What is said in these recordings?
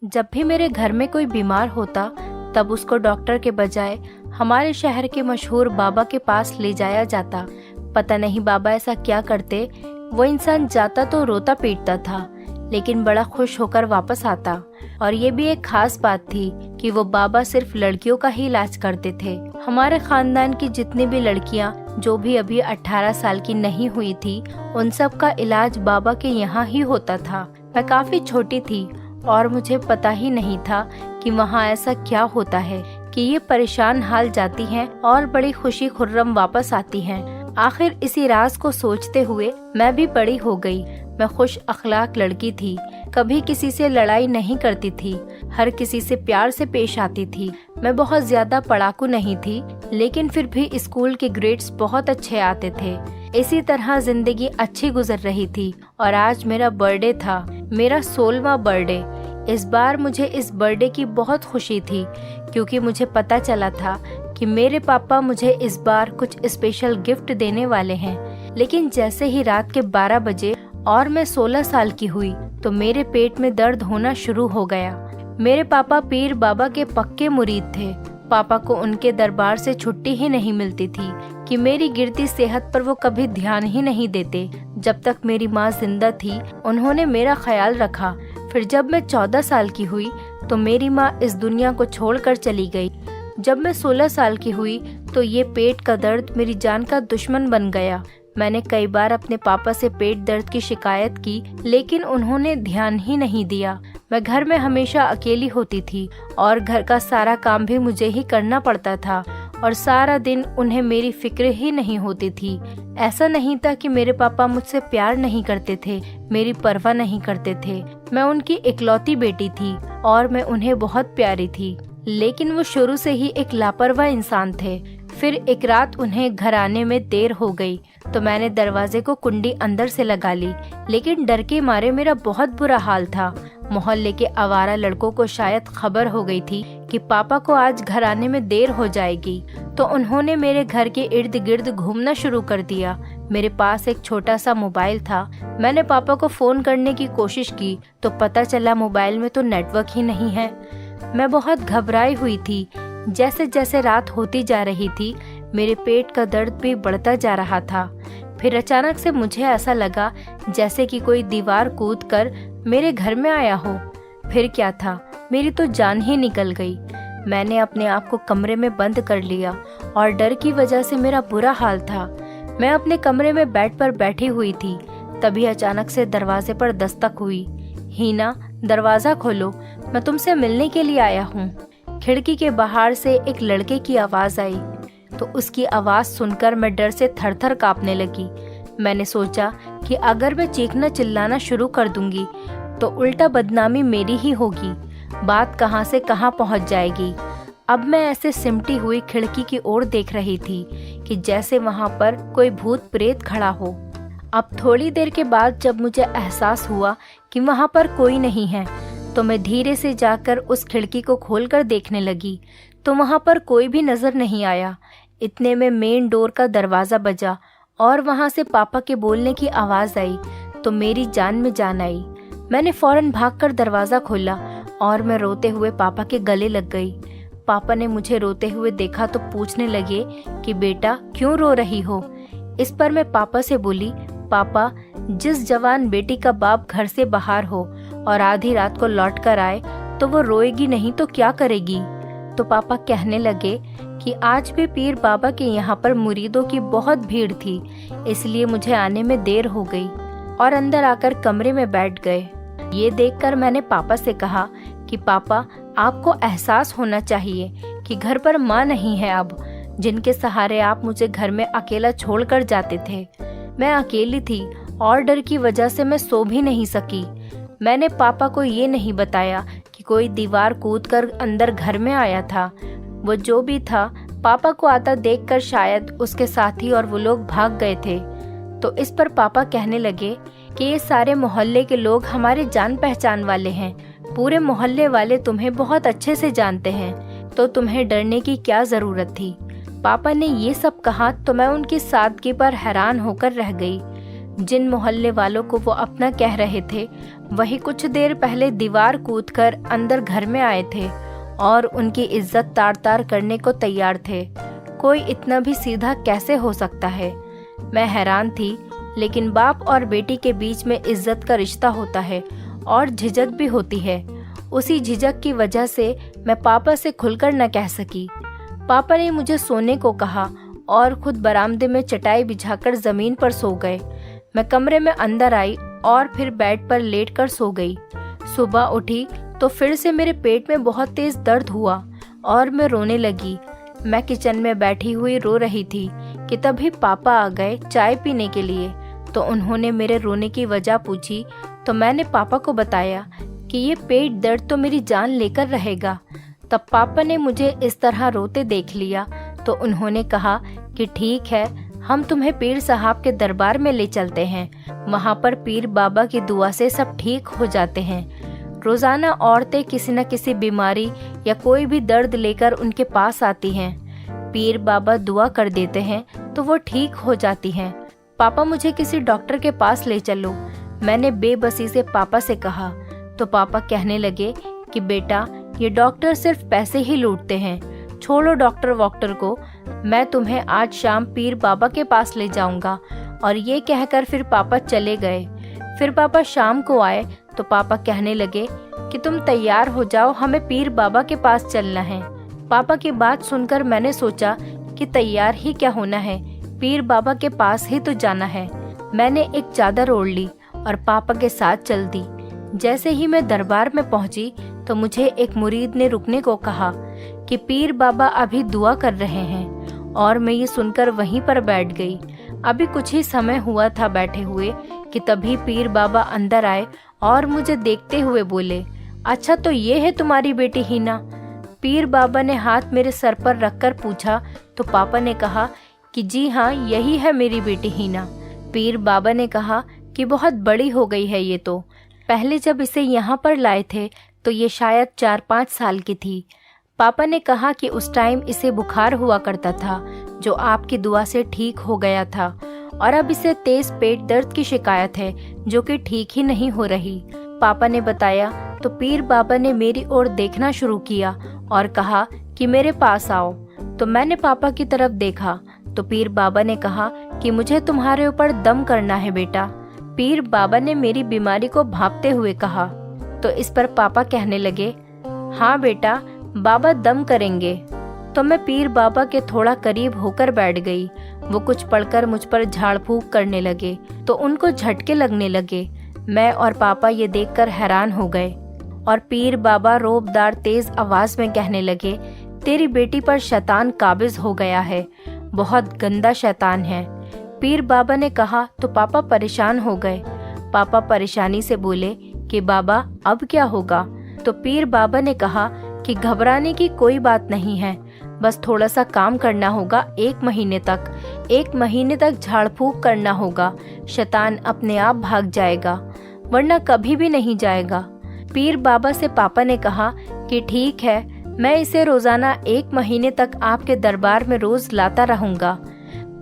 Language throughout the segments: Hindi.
जब भी मेरे घर में कोई बीमार होता तब उसको डॉक्टर के बजाय हमारे शहर के मशहूर बाबा के पास ले जाया जाता। पता नहीं बाबा ऐसा क्या करते, वो इंसान जाता तो रोता पीटता था लेकिन बड़ा खुश होकर वापस आता। और ये भी एक खास बात थी कि वो बाबा सिर्फ लड़कियों का ही इलाज करते थे। हमारे खानदान की जितनी भी लड़कियां जो भी अभी 18 साल की नहीं हुई थी, उन सब का इलाज बाबा के यहाँ ही होता था। मैं काफी छोटी थी और मुझे पता ही नहीं था कि वहाँ ऐसा क्या होता है कि ये परेशान हाल जाती हैं और बड़ी खुशी खुर्रम वापस आती हैं। आखिर इसी राज को सोचते हुए मैं भी बड़ी हो गई। मैं खुश अखलाक लड़की थी, कभी किसी से लड़ाई नहीं करती थी, हर किसी से प्यार से पेश आती थी। मैं बहुत ज्यादा पढ़ाकू नहीं थी, लेकिन फिर भी स्कूल के ग्रेड्स बहुत अच्छे आते थे। इसी तरह जिंदगी अच्छी गुजर रही थी और आज मेरा बर्थडे था, मेरा 16वां बर्थडे। इस बार मुझे इस बर्थडे की बहुत खुशी थी क्योंकि मुझे पता चला था कि मेरे पापा मुझे इस बार कुछ स्पेशल गिफ्ट देने वाले हैं। लेकिन जैसे ही रात के 12 बजे और मैं 16 साल की हुई तो मेरे पेट में दर्द होना शुरू हो गया। मेरे पापा पीर बाबा के पक्के मुरीद थे। पापा को उनके दरबार से छुट्टी ही नहीं मिलती थी कि मेरी गिरती सेहत पर वो कभी ध्यान ही नहीं देते। जब तक मेरी माँ जिंदा थी उन्होंने मेरा ख्याल रखा। फिर जब मैं 14 साल की हुई तो मेरी माँ इस दुनिया को छोड़कर चली गई। जब मैं 16 साल की हुई तो ये पेट का दर्द मेरी जान का दुश्मन बन गया। मैंने कई बार अपने पापा से पेट दर्द की शिकायत की लेकिन उन्होंने ध्यान ही नहीं दिया। मैं घर में हमेशा अकेली होती थी और घर का सारा काम भी मुझे ही करना पड़ता था और सारा दिन उन्हें मेरी फिक्र ही नहीं होती थी। ऐसा नहीं था कि मेरे पापा मुझसे प्यार नहीं करते थे, मेरी परवाह नहीं करते थे। मैं उनकी इकलौती बेटी थी और मैं उन्हें बहुत प्यारी थी, लेकिन वो शुरू से ही एक लापरवाह इंसान थे। फिर एक रात उन्हें घर आने में देर हो गई तो मैंने दरवाजे को कुंडी अंदर से लगा ली, लेकिन डर के मारे मेरा बहुत बुरा हाल था। मोहल्ले के आवारा लड़कों को शायद खबर हो गई थी कि पापा को आज घर आने में देर हो जाएगी, तो उन्होंने मेरे घर के इर्द गिर्द घूमना शुरू कर दिया। मेरे पास एक छोटा सा मोबाइल था। मैंने पापा को फोन करने की कोशिश की तो पता चला मोबाइल में तो नेटवर्क ही नहीं है। मैं बहुत घबराई हुई थी। जैसे जैसे रात होती जा रही थी मेरे पेट का दर्द भी बढ़ता जा रहा था। फिर अचानक से मुझे ऐसा लगा जैसे कि कोई दीवार कूद कर मेरे घर में आया हो। फिर क्या था, मेरी तो जान ही निकल गई। मैंने अपने आप को कमरे में बंद कर लिया और डर की वजह से मेरा बुरा हाल था। मैं अपने कमरे में बेड पर बैठी हुई थी, तभी अचानक से दरवाजे पर दस्तक हुई। हीना, दरवाजा खोलो, मैं तुमसे मिलने के लिए आया हूँ। खिड़की के बाहर से एक लड़के की आवाज आई तो उसकी आवाज सुनकर मैं डर से थर-थर कांपने लगी। मैंने सोचा कि अगर मैं चीखना चिल्लाना शुरू कर दूंगी तो उल्टा बदनामी मेरी ही होगी, बात कहां से कहां पहुंच जाएगी। अब मैं ऐसे सिमटी हुई खिड़की की ओर देख रही थी कि जैसे वहां पर कोई भूत प्रेत खड़ा हो। अब थोड़ी देर के बाद जब मुझे एहसास हुआ कि वहां पर कोई नहीं है तो मैं धीरे से जाकर उस खिड़की को खोलकर देखने लगी तो वहां पर कोई भी नजर नहीं आया। इतने में मेन डोर का दरवाजा बजा और वहां से पापा के बोलने की आवाज आई तो मेरी जान में जान आई। मैंने फौरन भागकर दरवाजा खोला और मैं रोते हुए पापा के गले लग गई। पापा ने मुझे रोते हुए देखा तो पूछने लगे कि बेटा क्यों रो रही हो। इस पर मैं पापा से बोली, पापा, जिस जवान बेटी का बाप घर से बाहर हो और आधी रात को लौट कर आए तो वो रोएगी नहीं तो क्या करेगी। तो पापा कहने लगे कि आज भी पीर बाबा के यहाँ पर मुरीदों की बहुत भीड़ थी, इसलिए मुझे आने में देर हो गई, और अंदर आकर कमरे में बैठ गए। ये देखकर मैंने पापा से कहा कि पापा, आपको एहसास होना चाहिए कि घर पर माँ नहीं है अब, जिनके सहारे आप मुझे घर में अकेला छोड़कर जाते थे। मैं अकेली थी और डर की वजह से मैं सो भी नहीं सकी। मैंने पापा को ये नहीं बताया कि कोई दीवार कूदकर अंदर घर में आया था। वो जो भी था, पापा को आता देखकर शायद उसके साथी और वो लोग भाग गए थे। तो इस पर पापा कहने लगे कि ये सारे मोहल्ले के लोग हमारे जान पहचान वाले हैं, पूरे मोहल्ले वाले तुम्हें बहुत अच्छे से जानते हैं, तो तुम्हें डरने की क्या जरूरत थी। पापा ने ये सब कहा तो मैं उनकी सादगी पर हैरान होकर रह गई। जिन मोहल्ले वालों को वो अपना कह रहे थे वही कुछ देर पहले दीवार कूदकर अंदर घर में आए थे और उनकी इज्जत तार तार करने को तैयार थे। कोई इतना भी सीधा कैसे हो सकता है? मैं हैरान थी, लेकिन बाप और बेटी के बीच में इज्जत का रिश्ता होता है और झिझक भी होती है। उसी झिझक की वजह से मैं पापा से खुलकर न कह सकी। पापा ने मुझे सोने को कहा और खुद बरामदे में चटाई बिछाकर जमीन पर सो गए। मैं कमरे में अंदर आई और फिर बेड पर लेटकर सो गई। सुबह उठी तो फिर से मेरे पेट में बहुत तेज दर्द हुआ और मैं रोने लगी। मैं किचन में बैठी हुई रो रही थी कि तभी पापा आ गए चाय पीने के लिए। तो उन्होंने मेरे रोने की वजह पूछी तो मैंने पापा को बताया कि ये पेट दर्द तो मेरी जान लेकर रहेगा। तब पापा ने मुझे इस तरह रोते देख लिया तो उन्होंने कहा कि ठीक है, हम तुम्हें पीर साहब के दरबार में ले चलते हैं। वहाँ पर पीर बाबा की दुआ से सब ठीक हो जाते हैं। रोजाना औरतें किसी न किसी बीमारी या कोई भी दर्द लेकर उनके पास आती हैं। पीर बाबा दुआ कर देते हैं तो वो ठीक हो जाती हैं। पापा मुझे किसी डॉक्टर के पास ले चलो, मैंने बेबसी से पापा से कहा। तो पापा कहने लगे कि बेटा, ये डॉक्टर सिर्फ पैसे ही लूटते हैं, छोड़ो डॉक्टर वॉक्टर को, मैं तुम्हें आज शाम पीर बाबा के पास ले जाऊंगा। और ये कहकर फिर पापा चले गए। फिर पापा शाम को आए तो पापा कहने लगे कि तुम तैयार हो जाओ, हमें पीर बाबा के पास चलना है। पापा की बात सुनकर मैंने सोचा कि तैयार ही क्या होना है, पीर बाबा के पास ही तो जाना है। मैंने एक चादर ओढ़ ली और पापा के साथ चल दी। जैसे ही मैं दरबार में पहुंची तो मुझे एक मुरीद ने रुकने को कहा कि पीर बाबा अभी दुआ कर रहे हैं, और मैं ये सुनकर वहीं पर बैठ गई। अभी कुछ ही समय हुआ था बैठे हुए कि तभी पीर बाबा अंदर आए और मुझे देखते हुए बोले, अच्छा तो ये है तुम्हारी बेटी हिना? पीर बाबा ने हाथ मेरे सर पर रखकर पूछा तो पापा ने कहा कि जी हाँ, यही है मेरी बेटी हिना। पीर बाबा ने कहा कि बहुत बड़ी हो गई है ये तो। पहले जब इसे यहाँ पर लाए थे तो ये शायद 4-5 साल की थी। पापा ने कहा कि उस टाइम इसे बुखार हुआ करता था जो आपकी दुआ से ठीक हो गया था, और अब इसे तेज पेट दर्द की शिकायत है जो कि ठीक ही नहीं हो रही। पापा ने बताया तो पीर बाबा ने मेरी ओर देखना शुरू किया और कहा कि मेरे पास आओ। तो मैंने पापा की तरफ देखा तो पीर बाबा ने कहा कि मुझे तुम्हारे ऊपर दम करना है बेटा। पीर बाबा ने मेरी बीमारी को भांपते हुए कहा। तो इस पर पापा कहने लगे, हाँ बेटा, बाबा दम करेंगे। तो मैं पीर बाबा के थोड़ा करीब होकर बैठ गई। वो कुछ पढ़कर मुझ पर झाड़ फूंक करने लगे तो उनको झटके लगने लगे। मैं और पापा ये देखकर हैरान हो गए। और पीर बाबा रोबदार तेज आवाज में कहने लगे, तेरी बेटी पर शैतान काबिज हो गया है, बहुत गंदा शैतान है। पीर बाबा ने कहा तो पापा परेशान हो गए। पापा परेशानी से बोले कि बाबा अब क्या होगा? तो पीर बाबा ने कहा कि घबराने की कोई बात नहीं है, बस थोड़ा सा काम करना होगा। 1 महीने तक झाड़ फूंक करना होगा, शैतान अपने आप भाग जाएगा, वरना कभी भी नहीं जाएगा। पीर बाबा से पापा ने कहा कि ठीक है, मैं इसे रोजाना 1 महीने तक आपके दरबार में रोज लाता रहूंगा।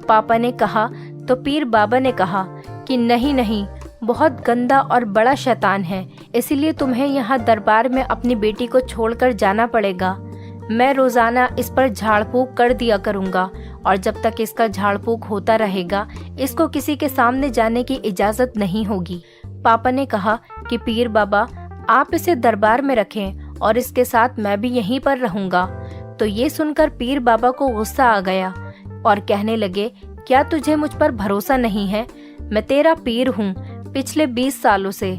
पापा ने कहा तो पीर बाबा ने कहा कि नहीं, बहुत गंदा और बड़ा शैतान है, इसीलिए तुम्हें यहाँ दरबार में अपनी बेटी को छोड़कर जाना पड़ेगा। मैं रोजाना इस पर झाड़ फूंक कर दिया करूँगा, और जब तक इसका झाड़ फूंक होता रहेगा इसको किसी के सामने जाने की इजाज़त नहीं होगी। पापा ने कहा कि पीर बाबा, आप इसे दरबार में रखें और इसके साथ मैं भी यहीं पर रहूँगा। तो ये सुनकर पीर बाबा को गुस्सा आ गया और कहने लगे, क्या तुझे मुझ पर भरोसा नहीं है? मैं तेरा पीर हूँ पिछले 20 सालों से।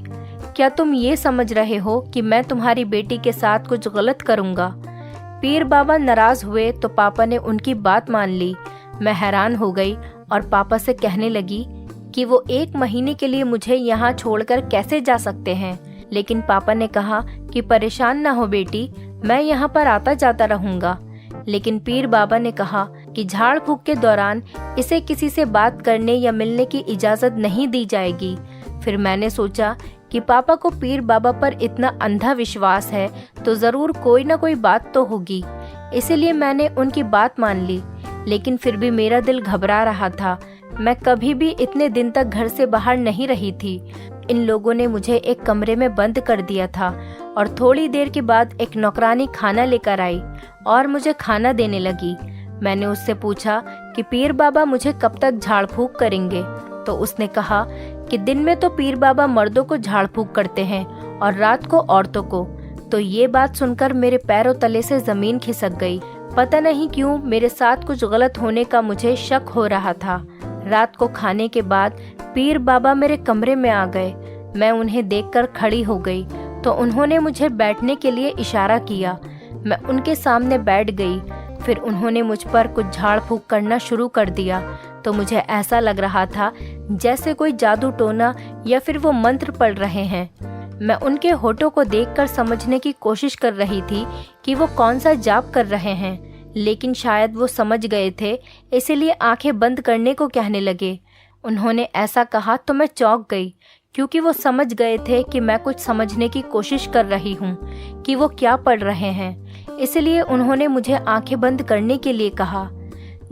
क्या तुम ये समझ रहे हो कि मैं तुम्हारी बेटी के साथ कुछ गलत करूँगा? पीर बाबा नाराज हुए तो पापा ने उनकी बात मान ली। मैं हैरान हो गई और पापा से कहने लगी कि वो 1 महीने के लिए मुझे यहाँ छोड़कर कैसे जा सकते हैं। लेकिन पापा ने कहा कि परेशान ना हो बेटी, मैं यहाँ पर आता जाता रहूँगा। लेकिन पीर बाबा ने कहा कि झाड़ फूंक के दौरान इसे किसी से बात करने या मिलने की इजाज़त नहीं दी जाएगी। फिर मैंने सोचा कि पापा को पीर बाबा पर इतना अंधा विश्वास है तो ज़रूर कोई ना कोई बात तो होगी, इसीलिए मैंने उनकी बात मान ली। लेकिन फिर भी मेरा दिल घबरा रहा था। मैं कभी भी इतने दिन तक घर से बाहर नहीं रही थी। इन लोगों ने मुझे एक कमरे में बंद कर दिया था और थोड़ी देर के बाद एक नौकरानी खाना लेकर आई और मुझे खाना देने लगी। मैंने उससे पूछा कि पीर बाबा मुझे कब तक झाड़ फूक करेंगे, तो उसने कहा कि दिन में तो पीर बाबा मर्दों को झाड़ फूक करते हैं और रात को औरतों को। तो ये बात सुनकर मेरे पैरों तले से जमीन खिसक गई। पता नहीं क्यों मेरे साथ कुछ गलत होने का मुझे शक हो रहा था। रात को खाने के बाद पीर बाबा मेरे कमरे में आ गए। मैं उन्हें देखकर खड़ी हो गई तो उन्होंने मुझे बैठने के लिए इशारा किया। मैं उनके सामने बैठ गई। फिर उन्होंने मुझ पर कुछ झाड़ फूक करना शुरू कर दिया। तो मुझे ऐसा लग रहा था जैसे कोई जादू टोना या फिर वो मंत्र पढ़ रहे हैं। मैं उनके होठों को देखकर समझने की कोशिश कर रही थी कि वो कौन सा जाप कर रहे हैं, लेकिन शायद वो समझ गए थे, इसीलिए आंखें बंद करने को कहने लगे। उन्होंने ऐसा कहा तो मैं चौंक गई, क्योंकि वो समझ गए थे कि मैं कुछ समझने की कोशिश कर रही हूँ कि वो क्या पढ़ रहे हैं। इसलिए उन्होंने मुझे आंखें बंद करने के लिए कहा।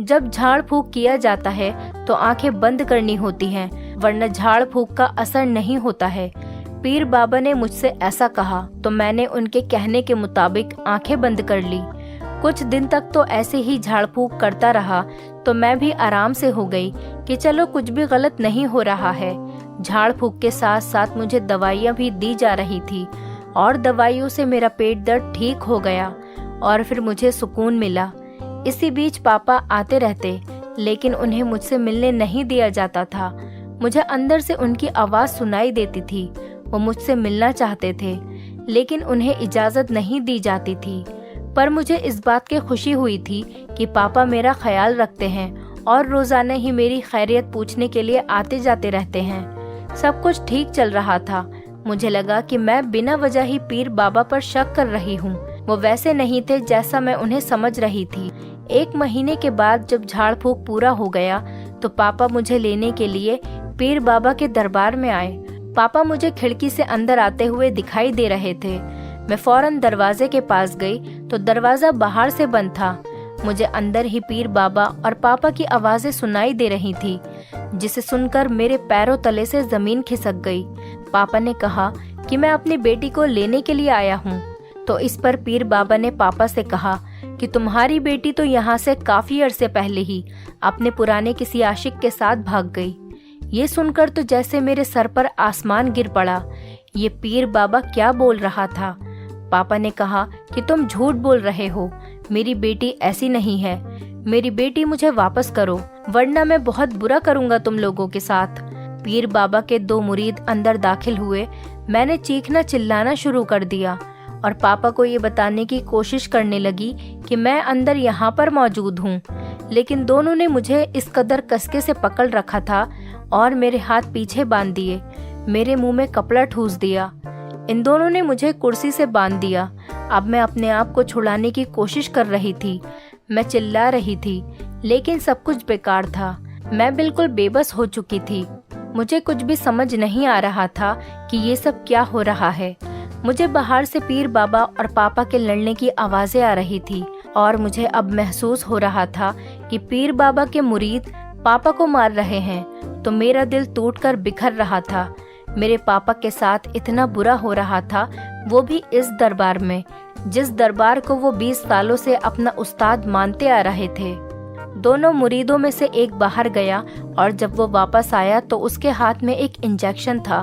जब झाड़ फूक किया जाता है तो आंखें बंद करनी होती हैं, वरना झाड़ फूक का असर नहीं होता है। पीर बाबा ने मुझसे ऐसा कहा तो मैंने उनके कहने के मुताबिक आंखें बंद कर ली। कुछ दिन तक तो ऐसे ही झाड़ फूक करता रहा तो मैं भी आराम से हो गई कि चलो कुछ भी गलत नहीं हो रहा है। झाड़ फूक के साथ साथ मुझे दवाइयाँ भी दी जा रही थी और दवाइयों से मेरा पेट दर्द ठीक हो गया और फिर मुझे सुकून मिला। इसी बीच पापा आते रहते, लेकिन उन्हें मुझसे मिलने नहीं दिया जाता था। मुझे अंदर से उनकी आवाज़ सुनाई देती थी। वो मुझसे मिलना चाहते थे, लेकिन उन्हें इजाज़त नहीं दी जाती थी। पर मुझे इस बात की खुशी हुई थी कि पापा मेरा ख्याल रखते हैं और रोज़ाना ही मेरी खैरियत पूछने के लिए आते जाते रहते हैं। सब कुछ ठीक चल रहा था। मुझे लगा कि मैं बिना वजह ही पीर बाबा पर शक कर रही हूँ। वो वैसे नहीं थे जैसा मैं उन्हें समझ रही थी। 1 महीने के बाद जब झाड़ फूक पूरा हो गया तो पापा मुझे लेने के लिए पीर बाबा के दरबार में आए। पापा मुझे खिड़की से अंदर आते हुए दिखाई दे रहे थे। मैं फौरन दरवाजे के पास गई तो दरवाजा बाहर से बंद था। मुझे अंदर ही पीर बाबा और पापा की आवाज़ें सुनाई दे रही थी, जिसे सुनकर मेरे पैरों तले से जमीन खिसक गई। पापा ने कहा कि मैं अपनी बेटी को लेने के लिए आया हूँ। तो इस पर पीर बाबा ने पापा से कहा कि तुम्हारी बेटी तो यहाँ से काफ़ी अरसे पहले ही अपने पुराने किसी आशिक के साथ भाग गई। ये सुनकर तो जैसे मेरे सर पर आसमान गिर पड़ा। ये पीर बाबा क्या बोल रहा था? पापा ने कहा कि तुम झूठ बोल रहे हो, मेरी बेटी ऐसी नहीं है। मेरी बेटी मुझे वापस करो, वरना मैं बहुत बुरा करूँगा तुम लोगों के साथ। पीर बाबा के 2 मुरीद अंदर दाखिल हुए। मैंने चीखना चिल्लाना शुरू कर दिया और पापा को ये बताने की कोशिश करने लगी कि मैं अंदर यहाँ पर मौजूद हूँ, लेकिन दोनों ने मुझे इस कदर कसके से पकड़ रखा था और मेरे हाथ पीछे बांध दिए, मेरे मुंह में कपड़ा ठूस दिया। इन दोनों ने मुझे कुर्सी से बांध दिया। अब मैं अपने आप को छुड़ाने की कोशिश कर रही थी। मैं चिल्ला रही थी, लेकिन सब कुछ बेकार था। मैं बिल्कुल बेबस हो चुकी थी। मुझे कुछ भी समझ नहीं आ रहा था कि ये सब क्या हो रहा है। मुझे बाहर से पीर बाबा और पापा के लड़ने की आवाज़ें आ रही थी और मुझे अब महसूस हो रहा था कि पीर बाबा के मुरीद पापा को मार रहे हैं। तो मेरा दिल टूटकर बिखर रहा था। मेरे पापा के साथ इतना बुरा हो रहा था, वो भी इस दरबार में, जिस दरबार को वो 20 सालों से अपना उस्ताद मानते आ रहे थे। दोनों मुरीदों में से एक बाहर गया और जब वो वापस आया तो उसके हाथ में एक इंजेक्शन था।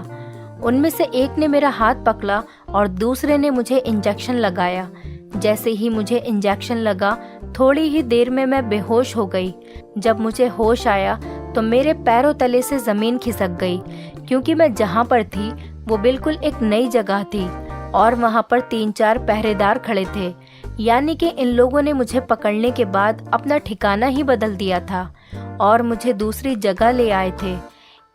उनमें से एक ने मेरा हाथ पकड़ा और दूसरे ने मुझे इंजेक्शन लगाया। जैसे ही मुझे इंजेक्शन लगा, थोड़ी ही देर में मैं बेहोश हो गई। जब मुझे होश आया तो मेरे पैरों तले से ज़मीन खिसक गई, क्योंकि मैं जहाँ पर थी वो बिल्कुल एक नई जगह थी और वहाँ पर 3-4 पहरेदार खड़े थे। यानी कि इन लोगों ने मुझे पकड़ने के बाद अपना ठिकाना ही बदल दिया था और मुझे दूसरी जगह ले आए थे।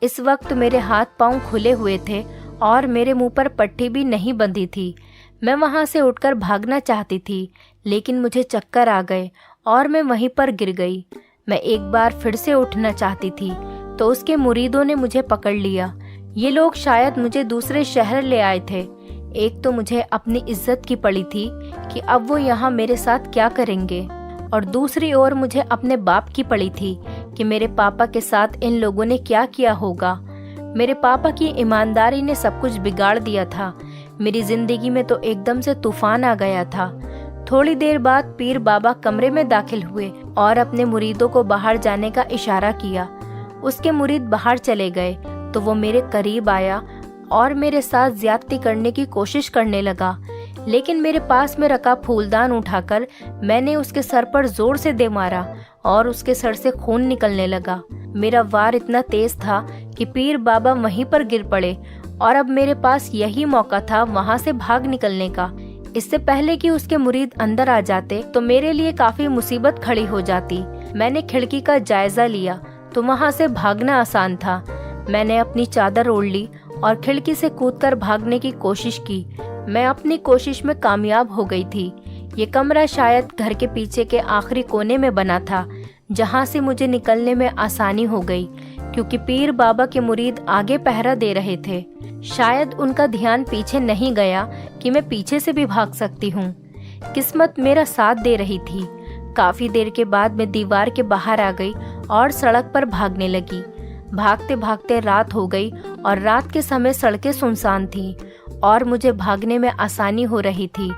इस वक्त मेरे हाथ पांव खुले हुए थे और मेरे मुंह पर पट्टी भी नहीं बंधी थी। मैं वहाँ से उठकर भागना चाहती थी, लेकिन मुझे चक्कर आ गए और मैं वहीं पर गिर गई। मैं एक बार फिर से उठना चाहती थी तो उसके मुरीदों ने मुझे पकड़ लिया। ये लोग शायद मुझे दूसरे शहर ले आए थे। एक तो मुझे अपनी इज्जत की पड़ी थी कि अब वो यहाँ मेरे साथ क्या करेंगे, और दूसरी ओर मुझे अपने बाप की पड़ी थी कि मेरे पापा के साथ इन लोगों ने क्या किया होगा। मेरे पापा की ईमानदारी ने सब कुछ बिगाड़ दिया था। मेरी जिंदगी में तो एकदम से तूफान आ गया था। थोड़ी देर बाद पीर बाबा कमरे में दाखिल हुए और अपने मुरीदों को बाहर जाने का इशारा किया। उसके मुरीद बाहर चले गए तो वो मेरे करीब आया और मेरे साथ ज्यादती करने की कोशिश करने लगा, लेकिन मेरे पास में रखा फूलदान उठाकर मैंने उसके सर पर जोर से दे मारा और उसके सर से खून निकलने लगा। मेरा वार इतना तेज था कि पीर बाबा वहीं पर गिर पड़े और अब मेरे पास यही मौका था वहां से भाग निकलने का। इससे पहले कि उसके मुरीद अंदर आ जाते तो मेरे लिए काफी मुसीबत खड़ी हो जाती। मैंने खिड़की का जायजा लिया तो वहां से भागना आसान था। मैंने अपनी चादर ओढ़ ली और खिड़की से कूदकर भागने की कोशिश की। मैं अपनी कोशिश में कामयाब हो गई थी। ये कमरा शायद घर के पीछे के आखिरी कोने में बना था, जहां से मुझे निकलने में आसानी हो गई, क्योंकि पीर बाबा के मुरीद आगे पहरा दे रहे थे। शायद उनका ध्यान पीछे नहीं गया कि मैं पीछे से भी भाग सकती हूँ। किस्मत मेरा साथ दे रही थी। काफी देर के बाद मैं दीवार के बाहर आ गई और सड़क पर भागने लगी। भागते भागते रात हो गई और रात के समय सड़कें सुनसान थीं और मुझे भागने में आसानी हो रही थी।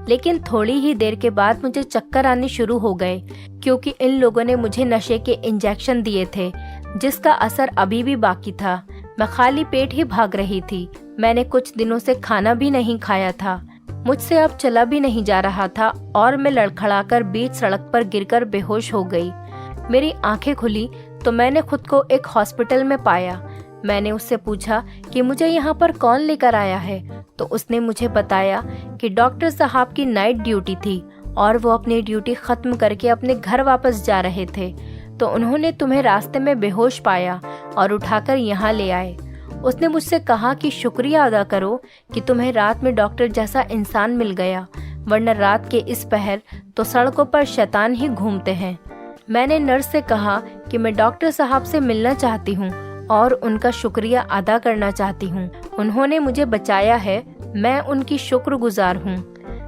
लेकिन थोड़ी ही देर के बाद मुझे चक्कर आने शुरू हो गए, क्योंकि इन लोगों ने मुझे नशे के इंजेक्शन दिए थे, जिसका असर अभी भी बाकी था। मैं खाली पेट ही भाग रही थी। मैंने कुछ दिनों से खाना भी नहीं खाया था। मुझसे अब चला भी नहीं जा रहा था और मैं लड़खड़ाकर बीच सड़क पर गिरकर बेहोश हो गई। मेरी आंखें खुली तो मैंने खुद को एक हॉस्पिटल में पाया। मैंने उससे पूछा कि मुझे यहाँ पर कौन लेकर आया है, तो उसने मुझे बताया कि डॉक्टर साहब की नाइट ड्यूटी थी और वो अपनी ड्यूटी खत्म करके अपने घर वापस जा रहे थे, तो उन्होंने तुम्हें रास्ते में बेहोश पाया और उठाकर यहाँ ले आए। उसने मुझसे कहा कि शुक्रिया अदा करो कि तुम्हें रात में डॉक्टर जैसा इंसान मिल गया, वरना रात के इस पहर तो सड़कों पर शैतान ही घूमते हैं। मैंने नर्स से कहा कि मैं डॉक्टर साहब से मिलना चाहती हूँ और उनका शुक्रिया अदा करना चाहती हूँ। उन्होंने मुझे बचाया है, मैं उनकी शुक्रगुजार हूँ।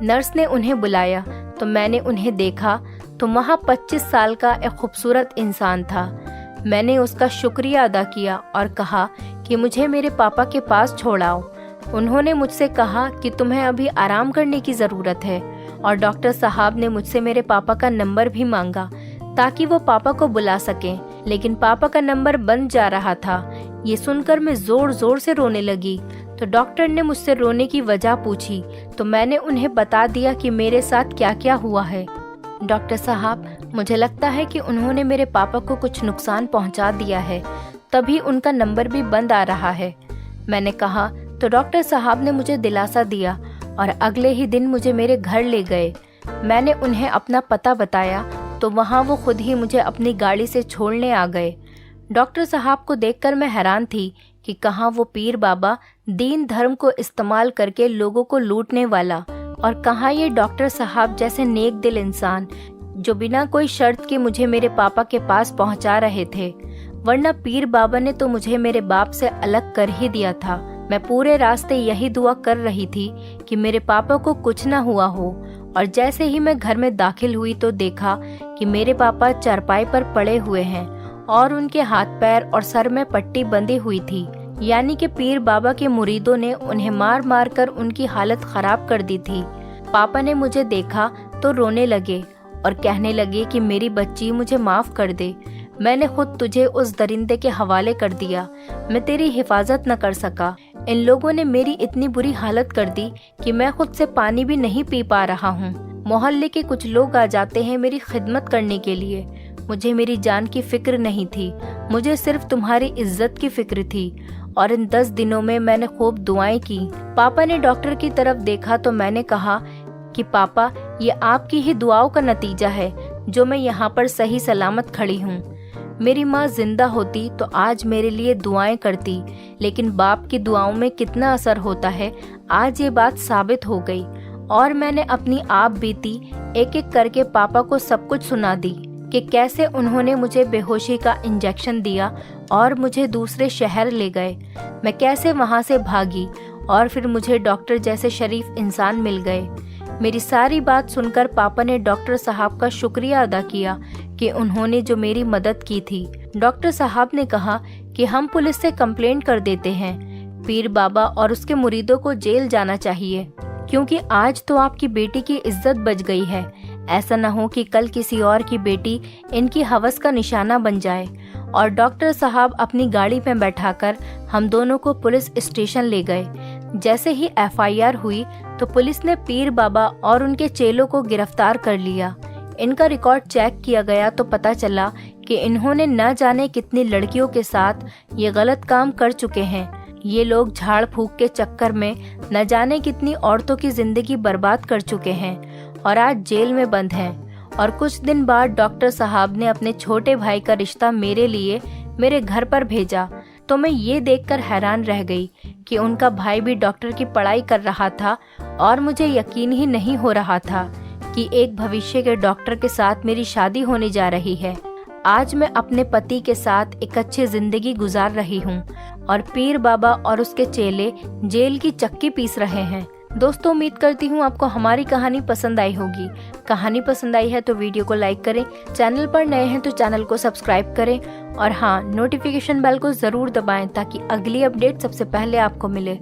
नर्स ने उन्हें बुलाया तो मैंने उन्हें देखा तो वहाँ 25 साल का एक खूबसूरत इंसान था। मैंने उसका शुक्रिया अदा किया और कहा कि मुझे मेरे पापा के पास छोड़ाओ। उन्होंने मुझसे कहा कि तुम्हें अभी आराम करने की ज़रूरत है, और डॉक्टर साहब ने मुझसे मेरे पापा का नंबर भी मांगा ताकि वो पापा को बुला सकें, लेकिन पापा का नंबर बंद जा रहा था। ये सुनकर मैं जोर जोर से रोने लगी। तो डॉक्टर ने मुझसे रोने की वजह पूछी तो मैंने उन्हें बता दिया कि मेरे साथ क्या क्या हुआ है। डॉक्टर साहब, मुझे लगता है कि उन्होंने मेरे पापा को कुछ नुकसान पहुंचा दिया है, तभी उनका नंबर भी बंद आ रहा है। मैंने कहा तो डॉक्टर साहब ने मुझे दिलासा दिया और अगले ही दिन मुझे मेरे घर ले गए। मैंने उन्हें अपना पता बताया तो वहाँ वो खुद ही मुझे अपनी गाड़ी से छोड़ने आ गए। डॉक्टर साहब को देखकर मैं हैरान थी कि कहाँ वो पीर बाबा दीन धर्म को इस्तेमाल करके लोगों को लूटने वाला, और कहाँ ये डॉक्टर साहब जैसे नेक दिल इंसान जो बिना कोई शर्त के मुझे मेरे पापा के पास पहुँचा रहे थे। वरना पीर बाबा ने तो मुझे मेरे बाप से अलग कर ही दिया था। मैं पूरे रास्ते यही दुआ कर रही थी कि मेरे पापा को कुछ ना हुआ हो, और जैसे ही मैं घर में दाखिल हुई तो देखा कि मेरे पापा चारपाई पर पड़े हुए हैं और उनके हाथ पैर और सर में पट्टी बंधी हुई थी, यानी कि पीर बाबा के मुरीदों ने उन्हें मार मार कर उनकी हालत खराब कर दी थी। पापा ने मुझे देखा तो रोने लगे और कहने लगे कि मेरी बच्ची, मुझे माफ कर दे, मैंने खुद तुझे उस दरिंदे के हवाले कर दिया, मैं तेरी हिफाजत न कर सका। इन लोगों ने मेरी इतनी बुरी हालत कर दी कि मैं खुद से पानी भी नहीं पी पा रहा हूँ। मोहल्ले के कुछ लोग आ जाते हैं मेरी खिदमत करने के लिए। मुझे मेरी जान की फिक्र नहीं थी, मुझे सिर्फ तुम्हारी इज्जत की फिक्र थी, और इन 10 दिनों में मैंने खूब दुआएं की। पापा ने डॉक्टर की तरफ देखा तो मैंने कहा कि पापा, ये आपकी ही दुआओं का नतीजा है जो मैं यहाँ पर सही सलामत खड़ी हूँ। मेरी माँ जिंदा होती तो आज मेरे लिए दुआएं करती, लेकिन बाप की दुआओं में कितना असर होता है आज ये बात साबित हो गई। और मैंने अपनी आप बीती एक एक करके पापा को सब कुछ सुना दी कि कैसे उन्होंने मुझे बेहोशी का इंजेक्शन दिया और मुझे दूसरे शहर ले गए, मैं कैसे वहाँ से भागी और फिर मुझे डॉक्टर जैसे शरीफ इंसान मिल गए। मेरी सारी बात सुनकर पापा ने डॉक्टर साहब का शुक्रिया अदा किया कि उन्होंने जो मेरी मदद की थी। डॉक्टर साहब ने कहा कि हम पुलिस से कंप्लेंट कर देते हैं। पीर बाबा और उसके मुरीदों को जेल जाना चाहिए, क्योंकि आज तो आपकी बेटी की इज्जत बच गई है। ऐसा न हो कि कल किसी और की बेटी इनकी हवस का निशाना बन जाए। और डॉक्टर साहब अपनी गाड़ी में बैठाकर हम दोनों को पुलिस स्टेशन ले गए। जैसे ही FIR हुई तो पुलिस ने पीर बाबा और उनके चेलों को गिरफ्तार कर लिया। इनका रिकॉर्ड चेक किया गया तो पता चला कि इन्होंने न जाने कितनी लड़कियों के साथ ये गलत काम कर चुके हैं। ये लोग झाड़ फूक के चक्कर में न जाने कितनी औरतों की जिंदगी बर्बाद कर चुके हैं और आज जेल में बंद हैं। और कुछ दिन बाद डॉक्टर साहब ने अपने छोटे भाई का रिश्ता मेरे लिए मेरे घर पर भेजा, तो मैं ये देखकर हैरान रह गई कि उनका भाई भी डॉक्टर की पढ़ाई कर रहा था और मुझे यकीन ही नहीं हो रहा था कि एक भविष्य के डॉक्टर के साथ मेरी शादी होने जा रही है। आज मैं अपने पति के साथ एक अच्छी जिंदगी गुजार रही हूँ और पीर बाबा और उसके चेले जेल की चक्की पीस रहे हैं। दोस्तों, उम्मीद करती हूँ आपको हमारी कहानी पसंद आई होगी। कहानी पसंद आई है तो वीडियो को लाइक करें, चैनल पर नए हैं तो चैनल को सब्सक्राइब करें और हाँ, नोटिफिकेशन बेल को ज़रूर दबाएं ताकि अगली अपडेट सबसे पहले आपको मिले।